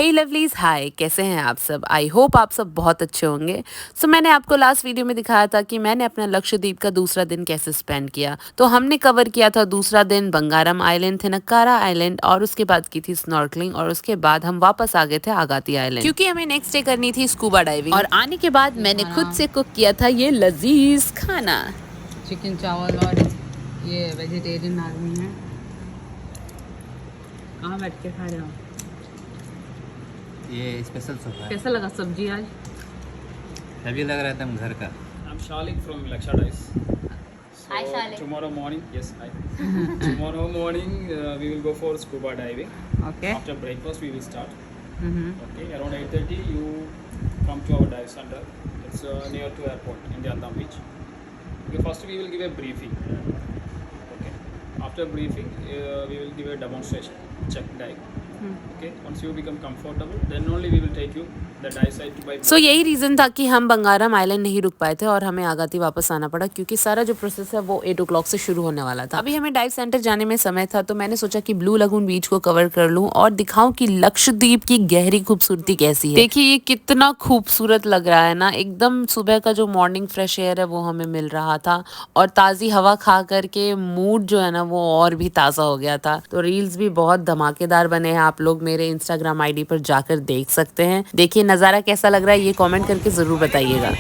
हे lovelies, हाय, कैसे हैं आप सब। आई होप आप सब बहुत अच्छे होंगे। सो मैंने आपको लास्ट वीडियो में दिखाया था कि मैंने अपना लक्षद्वीप का दूसरा दिन कैसे स्पेंड किया। तो हमने कवर किया था दूसरा दिन बंगारम आइलैंड, थिनक्कारा आइलैंड और उसके बाद की थी स्नॉर्कलिंग और उसके बाद हम वापस आ गए थे आगाती आइलैंड, क्योंकि हमें नेक्स्ट डे करनी थी स्कूबा डाइविंग। और आने के बाद मैंने खुद से कुक किया था ये लजीज खाना, चिकन चावल। और ये वेजिटेरियन आदमी है। कहाँ बैठ के खा रहे हो? ये स्पेशल सूप है। कैसा लगा सब्जी आज? अभी लग रहा है एकदम घर का। I'm Shalik from Lakshadice. So Hi, Shalik. tomorrow morning, yes, hi. Tomorrow morning we will go for scuba diving. Okay. After breakfast we will start. Mm-hmm. Okay, around 8:30 you come to our dive center. It's near to airport in the Andam Beach. Okay, first we will give a briefing. Okay. After briefing we will give a demonstration, check dive. Okay, once you become comfortable, then only we will take you the dive site to by boat. सो यही reason था कि हम Bangaram island नहीं रुक पाए थे और हमें आगाती वापस आना पड़ा, क्योंकि सारा जो प्रोसेस है वो 8 o'clock से शुरू होने वाला था। अभी हमें डाइव सेंटर जाने में समय था, तो मैंने सोचा कि ब्लू लगून बीच को कवर कर लूं और दिखाऊं कि लक्षद्वीप की गहरी खूबसूरती कैसी है। देखिए ये कितना खूबसूरत लग रहा है ना, एकदम सुबह का जो मॉर्निंग फ्रेश एयर है वो हमें मिल रहा था और ताज़ी हवा खा करके मूड जो है ना वो और भी ताज़ा हो गया था। तो रील्स भी बहुत धमाकेदार बने हैं, आप लोग मेरे इंस्टाग्राम आईडी पर जाकर देख सकते हैं। देखिए नज़ारा कैसा लग रहा है ये कमेंट करके ज़रूर बताइएगा।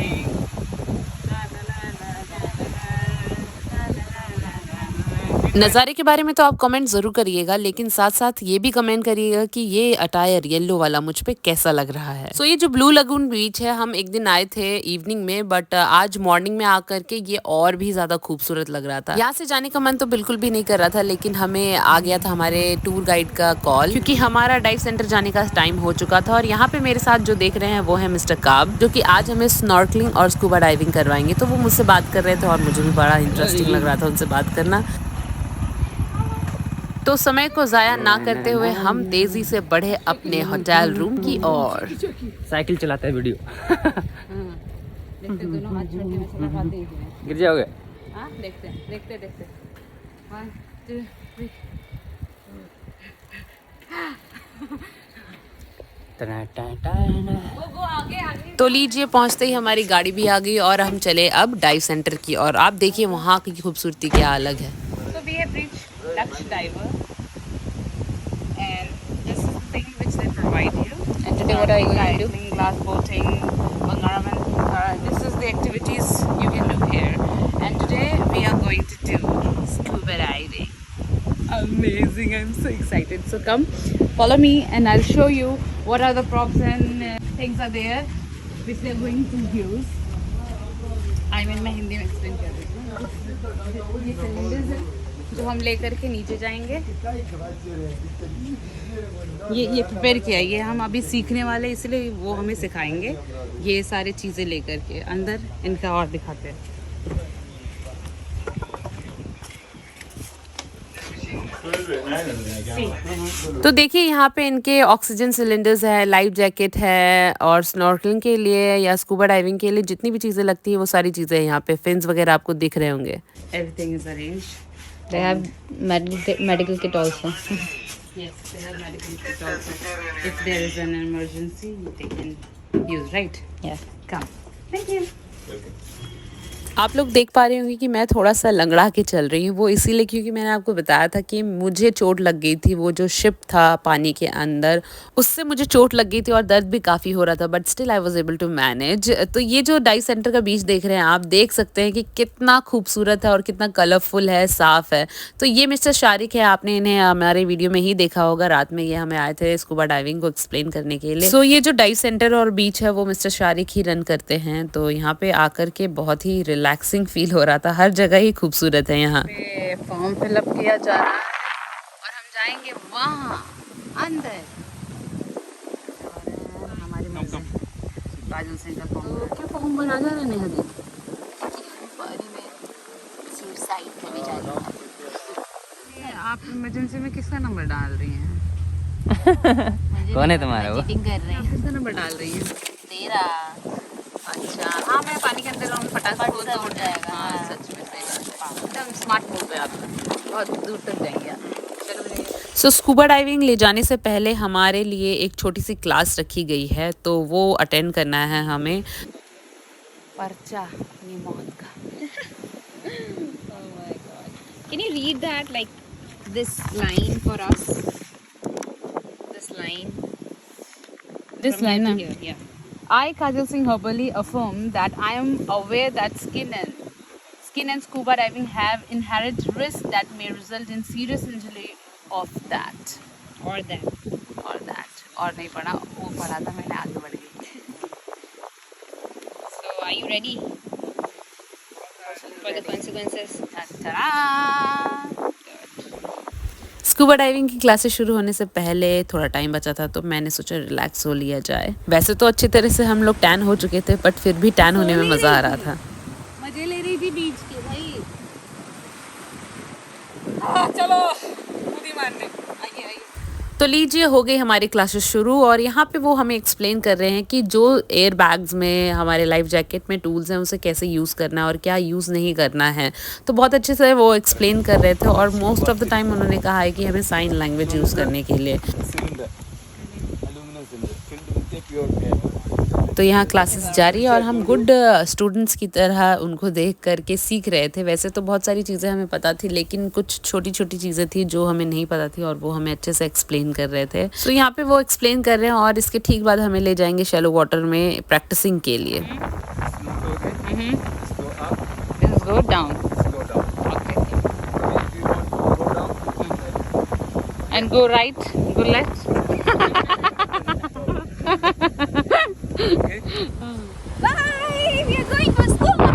नज़ारे के बारे में तो आप कमेंट ज़रूर करिएगा, लेकिन साथ साथ ये भी कमेंट करिएगा कि ये अटायर येलो वाला मुझ पे कैसा लग रहा है। सो ये जो ब्लू लगून बीच है, हम एक दिन आए थे इवनिंग में, बट आज मॉर्निंग में आकर के ये और भी ज़्यादा खूबसूरत लग रहा था। यहाँ से जाने का मन तो बिल्कुल भी नहीं कर रहा था, लेकिन हमें आ गया था हमारे टूर गाइड का कॉल, क्योंकि हमारा डाइव सेंटर जाने का टाइम हो चुका था। और यहाँ पे मेरे साथ जो देख रहे हैं वो है मिस्टर काब, जो कि आज हमें स्नॉर्कलिंग और स्कूबा डाइविंग करवाएंगे। तो वो मुझसे बात कर रहे थे और मुझे भी बड़ा इंटरेस्टिंग लग रहा था उनसे बात करना। तो समय को ज़ाया ना करते हुए हम तेजी से बढ़े अपने होटल रूम की ओर। साइकिल चलाता है वीडियो। देखते दोनों हाथ छोड़ के मैं चला पाते ही हैं। गिर जाओगे। हाँ देखते देखते देखते 1 2 3 वो आगे आगे। तो लीजिए पहुंचते ही हमारी गाड़ी भी आ गई और हम चले अब डाइव सेंटर की ओर। आप देखिए वहाँ की खूबसूरती क्या अलग है। So we have reached Laksh Diver, and this is the thing which they provide you. And today what are you going to do? Kayaking, glass boating, Bangaram and Thinkara. This is the activities you can do here. And today we are going to do scuba diving. Amazing! I'm so excited. So come, follow me, and I'll show you what are the props and things are there which they're going to use. I mean, मैं हिंदी में explain कर रही हूँ। ये cylinders हैं जो हम लेकर के नीचे जाएंगे। ये प्रिपेयर किया है, ये हम अभी सीखने वाले, इसलिए वो हमें सिखाएंगे। ये सारी चीज़ें लेकर के अंदर इनका और दिखाते हैं। तो देखिए यहाँ पे इनके ऑक्सीजन सिलेंडर्स है, लाइफ जैकेट है और स्नॉर्कलिंग के लिए या स्कूबा डाइविंग के लिए जितनी भी चीज़ें लगती है वो सारी चीज़ें यहाँ पे, फिन्स वगैरह आपको दिख रहे होंगे। Everything is arranged. They have medical kit also. Yes, they have medical kit also. If there is an emergency, they can use, right? Yeah. Come. Thank you. आप लोग देख पा रहे होंगे कि मैं थोड़ा सा लंगड़ा के चल रही हूँ, वो इसीलिए क्योंकि मैंने आपको बताया था कि मुझे चोट लग गई थी। वो जो शिप था पानी के अंदर, उससे मुझे चोट लग गई थी और दर्द भी काफ़ी हो रहा था, but still I was able to manage. तो ये जो डाइव सेंटर का बीच देख रहे हैं, आप देख सकते हैं कि कितना खूबसूरत है और कितना कलरफुल है, साफ़ है। तो ये मिस्टर शारिक है, आपने इन्हें हमारे वीडियो में ही देखा होगा। रात में ये हमें आए थे स्कूबा डाइविंग को एक्सप्लेन करने के लिए। सो ये जो डाइव सेंटर और बीच है वो मिस्टर शारिक ही रन करते हैं। तो यहाँ पे आकर के बहुत ही रिलैक्सिंग फील हो रहा था, हर जगह ही खूबसूरत है यहाँ। फॉर्म फिलअप किया जा रहा है और हम जाएंगे वहाँ अंदर। हमारी राजन सिंह का फॉर्म क्या फॉर्म बना जा रहे हैं अभी। आप इमरजेंसी में किसका नंबर डाल रही हैं? कौन है तुम्हारा वो? चीटिंग कर रही है। किसका नंबर डाल रही हैं? तेरा। अच्छा हाँ, मैं पानी के अंदर रहूँ फटाक से फट से उड़ जाएगा। हाँ सच में सही बात है। एकदम स्मार्ट मूव है आप, बहुत दूर तक जाएंगे आप। चलो सो स्कूबा डाइविंग ले जाने से पहले हमारे लिए एक छोटी सी क्लास रखी गई है, तो वो अटेंड करना है हमें। पर्चा निमोन का। Oh my god. Can you read that, like this line for us? This line. This From line, here na? to here, yeah. I, Kajal Singh Herbali, affirm that I am aware that skin and scuba diving have inherent risk that may result in serious injury of that. Or that. और नहीं पढ़ा, वो पढ़ा था मैंने, आगे बढ़ गई। So are you ready for the consequences? Ta-da! Scuba diving की क्लासेस शुरू होने से पहले थोड़ा टाइम बचा था, तो मैंने सोचा रिलैक्स हो लिया जाए। वैसे तो अच्छी तरह से हम लोग टैन हो चुके थे, बट फिर भी टैन होने में मज़ा आ रहा था। मजे ले रही थी बीच के भाई। चलो कूदी मारने, आइए आइए। तो लीजिए, हो गई हमारी क्लासेस शुरू, और यहाँ पे वो हमें एक्सप्लेन कर रहे हैं कि जो एयर बैग्स में हमारे लाइफ जैकेट में टूल्स हैं उसे कैसे यूज़ करना है और क्या यूज़ नहीं करना है। तो बहुत अच्छे से वो एक्सप्लेन कर रहे थे, और मोस्ट ऑफ द टाइम उन्होंने कहा है कि हमें साइन लैंग्वेज यूज़ करने के लिए। cylinder, aluminum cylinder filled with a pure air. तो यहाँ क्लासेस जारी है, और हम गुड स्टूडेंट्स की तरह उनको देख करके सीख रहे थे। वैसे तो बहुत सारी चीज़ें हमें पता थी, लेकिन कुछ छोटी छोटी चीज़ें थी जो हमें नहीं पता थी, और वो हमें अच्छे से एक्सप्लेन कर रहे थे। सो यहाँ पे वो एक्सप्लेन कर रहे हैं, और इसके ठीक बाद हमें ले जाएंगे शैलो वाटर में प्रैक्टिसिंग के लिए। Okay. Go up, This is go down. go down. Okay. If you want to go down, And go right, go left. okay. Bye! We are going for scuba!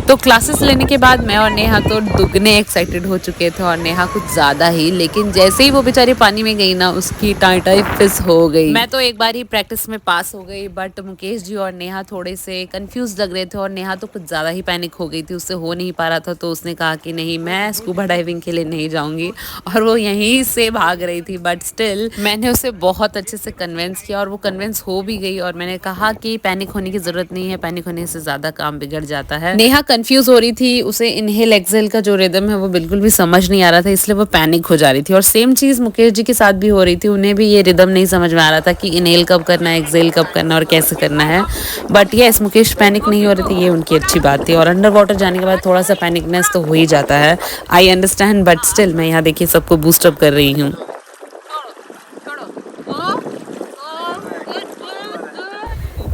तो classes लेने के बाद मैं और नेहा तो दुगने एक्साइटेड हो चुके थे, और नेहा कुछ ज़्यादा ही। लेकिन जैसे ही वो बेचारी पानी में गई ना, उसकी टाई फिस हो गई। मैं तो एक बार ही प्रैक्टिस में पास हो गई, बट मुकेश जी और नेहा थोड़े से कंफ्यूज लग रहे थे, और नेहा तो कुछ ज़्यादा ही पैनिक हो गई थी, उससे हो नहीं पा रहा था। तो उसने कहा कि नहीं, मैं स्कूबा डाइविंग के लिए नहीं जाऊँगी, और वो यहीं से भाग रही थी। बट स्टिल मैंने उसे बहुत अच्छे से कन्विंस किया, और वो कन्विंस हो भी गई। और मैंने कहा कि पैनिक होने की ज़रूरत नहीं है, पैनिक होने से ज़्यादा काम बिगड़ जाता है। नेहा कंफ्यूज हो रही थी, उसे इनहेल एक्सेल का जो रिदम है वो बिल्कुल भी समझ नहीं आ रहा था, इसलिए वो पैनिक हो जा रही थी। और सेम चीज़ मुकेश जी के साथ भी हो रही थी, उन्हें भी ये रिदम नहीं समझ में आ रहा था कि इनहेल कब करना है, एक्सेल कब करना है, और कैसे करना है। बट यस, मुकेश पैनिक नहीं हो रही थी, ये उनकी अच्छी बात थी। और अंडर वाटर जाने के बाद थोड़ा सा पैनिकनेस तो हो ही जाता है, आई अंडरस्टैंड। बट स्टिल मैं यहाँ देखिए सबको बूस्टअप कर रही हूँ।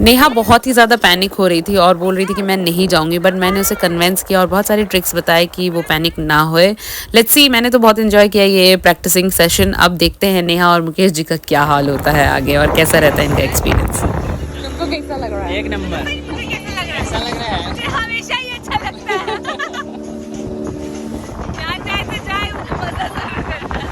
नेहा बहुत ही ज़्यादा पैनिक हो रही थी और बोल रही थी कि मैं नहीं जाऊंगी, बट मैंने उसे कन्विंस किया और बहुत सारी ट्रिक्स बताए कि वो पैनिक ना होए। लेट्स सी, मैंने तो बहुत एंजॉय किया ये प्रैक्टिसिंग सेशन। अब देखते हैं नेहा और मुकेश जी का क्या हाल होता है आगे, और कैसा रहता है इनका एक्सपीरियंस। तुमको कैसा लग रहा है? एक नंबर। कैसा लग रहा है? मुझे हमेशा ही अच्छा लगता है। जहाँ जाए तो जाए, मुझे मजा जरूर करना है।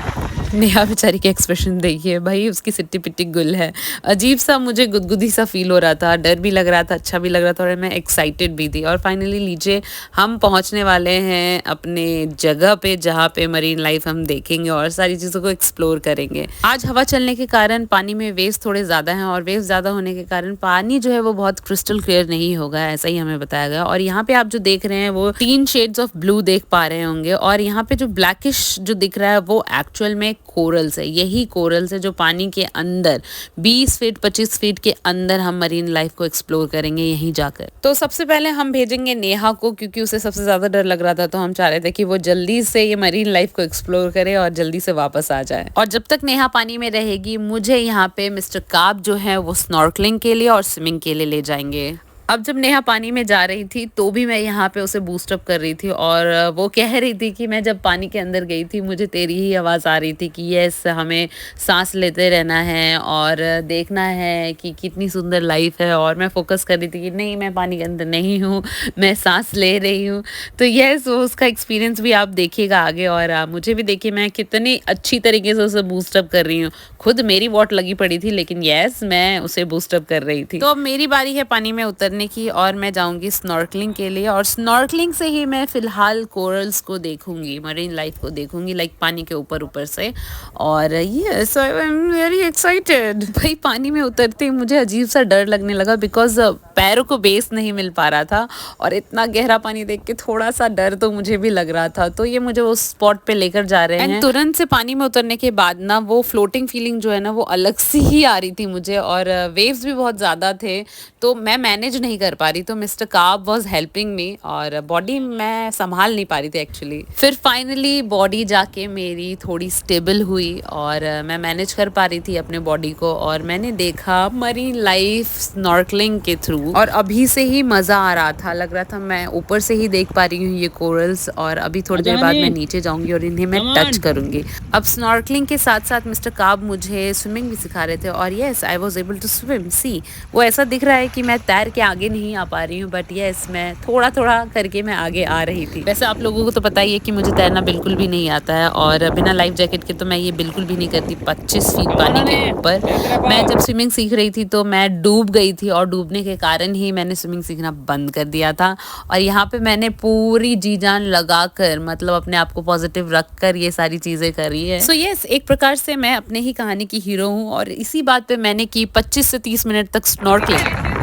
नेहा बेचारी के एक्सप्रेशन देखिए भाई, उसकी सिट्टी पिट्टी गुल है। अजीब सा मुझे गुदगुदी सा फील हो रहा था, डर भी लग रहा था, अच्छा भी लग रहा था, और मैं एक्साइटेड भी थी। और फाइनली लीजिए, हम पहुंचने वाले हैं अपने जगह पे, जहाँ पे मरीन लाइफ हम देखेंगे और सारी चीज़ों को एक्सप्लोर करेंगे। आज हवा चलने के कारण पानी में वेव्स थोड़े ज़्यादा हैं, और वेव्स ज़्यादा होने के कारण पानी जो है वो बहुत क्रिस्टल क्लियर नहीं होगा, ऐसा ही हमें बताया गया। और यहाँ पे आप जो देख रहे हैं वो 3 शेड्स ऑफ ब्लू देख पा रहे होंगे, और यहाँ पे जो ब्लैकिश जो दिख रहा है वो एक्चुअल में कोरल्स है। यही कोरल्स है जो पानी के अंदर 20 फीट 25 फीट के अंदर हम मरीन लाइफ को एक्सप्लोर करेंगे यहीं जाकर। तो सबसे पहले हम भेजेंगे नेहा को, क्योंकि उसे सबसे ज़्यादा डर लग रहा था, तो हम चाह रहे थे कि वो जल्दी से ये मरीन लाइफ को एक्सप्लोर करे और जल्दी से वापस आ जाए। और जब तक नेहा पानी में रहेगी, मुझे यहाँ पे मिस्टर काब जो है वो स्नॉर्कलिंग के लिए और स्विमिंग के लिए ले जाएंगे। अब जब नेहा पानी में जा रही थी तो भी मैं यहाँ पे उसे बूस्टअप कर रही थी, और वो कह रही थी कि मैं जब पानी के अंदर गई थी मुझे तेरी ही आवाज़ आ रही थी कि यस, हमें सांस लेते रहना है और देखना है कि कितनी सुंदर लाइफ है। और मैं फोकस कर रही थी कि नहीं, मैं पानी के अंदर नहीं हूँ, मैं सांस ले रही हूँ। तो यस, वो उसका एक्सपीरियंस भी आप देखिएगा आगे, और मुझे भी देखिए मैं कितनी अच्छी तरीके से उसे बूस्टअप कर रही हूँ। खुद मेरी वॉट लगी पड़ी थी, लेकिन यस, मैं उसे बूस्टअप कर रही थी। तो अब मेरी बारी है पानी में उतरने की, और मैं जाऊंगी स्नॉर्कलिंग के लिए। और स्नॉर्कलिंग से ही मैं फिलहाल कोरल्स को देखूंगी, मरीन लाइफ को देखूंगी, लाइक पानी के ऊपर ऊपर से। और yes, I am very excited. भाई पानी में उतरते ही मुझे अजीब सा डर लगने लगा, बिकॉज पैरों को बेस नहीं मिल पा रहा था और इतना गहरा पानी देख के थोड़ा सा डर तो मुझे भी लग रहा था। तो ये मुझे उस स्पॉट पे लेकर जा रहे हैं। तुरंत से पानी में उतरने के बाद ना वो फ्लोटिंग फीलिंग जो है ना वो अलग सी ही आ रही थी मुझे, और वेव्स भी बहुत ज़्यादा थे तो मैं मैनेज नहीं कर पा रही। तो mister Cobb was helping me और बॉडी मैं संभाल नहीं पा रही थी एक्चुअली। फिर फाइनली बॉडी जाके मेरी थोड़ी स्टेबल हुई और मैं मैनेज कर पा रही थी अपने बॉडी को, और मैंने देखा मरीन लाइफ स्नॉर्कलिंग के थ्रू, और अभी से ही मज़ा आ रहा था। लग रहा था मैं ऊपर से ही देख पा रही हूँ ये कोरल्स, और अभी थोड़ी देर बाद मैं नीचे जाऊंगी और इन्हें मैं टच करूंगी। अब स्नॉर्कलिंग के साथ साथ मिस्टर काब मुझे स्विमिंग भी सिखा रहे थे, और yes I was able to swim. See वो ऐसा दिख रहा है कि मैं तैर के आगे नहीं आ पा रही हूँ, बट येस मैं थोड़ा थोड़ा करके मैं आगे आ रही थी। वैसे आप लोगों को तो पता ही है कि मुझे तैरना बिल्कुल भी नहीं आता है, और बिना लाइफ जैकेट के तो मैं ये बिल्कुल भी नहीं करती 25 फीट पानी के ऊपर। मैं जब स्विमिंग सीख रही थी तो मैं डूब गई थी, और डूबने के कारण ही मैंने स्विमिंग सीखना बंद कर दिया था। और यहाँ पे मैंने पूरी जी जान लगाकर, मतलब अपने आप को पॉजिटिव रखकर ये सारी चीज़ें करी है। सो यस, एक प्रकार से मैं अपने ही कहानी की हीरो हूँ, और इसी बात पे मैंने की 25 से 30 मिनट तक स्नॉर्कलिंग।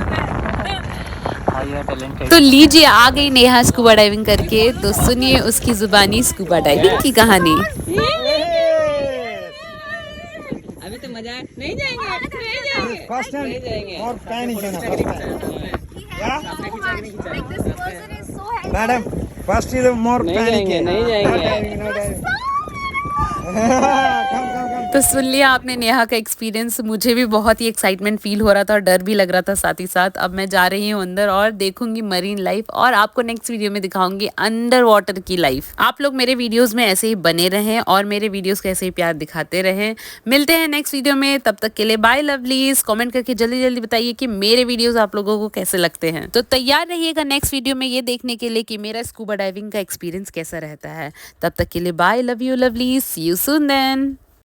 तो लीजिए आ गई नेहा स्कूबा डाइविंग करके, तो सुनिए उसकी जुबानी स्कूबा डाइविंग की कहानी। अभी तो मजा नहीं जाएंगे, नहीं जाएंगे, नहीं जाएंगे। और पैनिक है ना, madam first is more panic है, नहीं जाएंगे। तो सुन लिया आपने नेहा का एक्सपीरियंस। मुझे भी बहुत ही एक्साइटमेंट फील हो रहा था और डर भी लग रहा था साथ ही साथ। अब मैं जा रही हूँ अंदर और देखूंगी मरीन लाइफ, और आपको नेक्स्ट वीडियो में दिखाऊंगी अंडर वाटर की लाइफ। आप लोग मेरे वीडियोस में ऐसे ही बने रहें और मेरे वीडियोस को ऐसे ही प्यार दिखाते रहें। मिलते हैं नेक्स्ट वीडियो में, तब तक के लिए बाय लवलीज। कमेंट करके जल्दी जल्दी बताइए कि मेरे वीडियोस आप लोगों को कैसे लगते हैं। तो तैयार रहिएगा नेक्स्ट वीडियो में ये देखने के लिए कि मेरा स्कूबा डाइविंग का एक्सपीरियंस कैसा रहता है। तब तक के लिए bye, love you lovelies, see you soon then.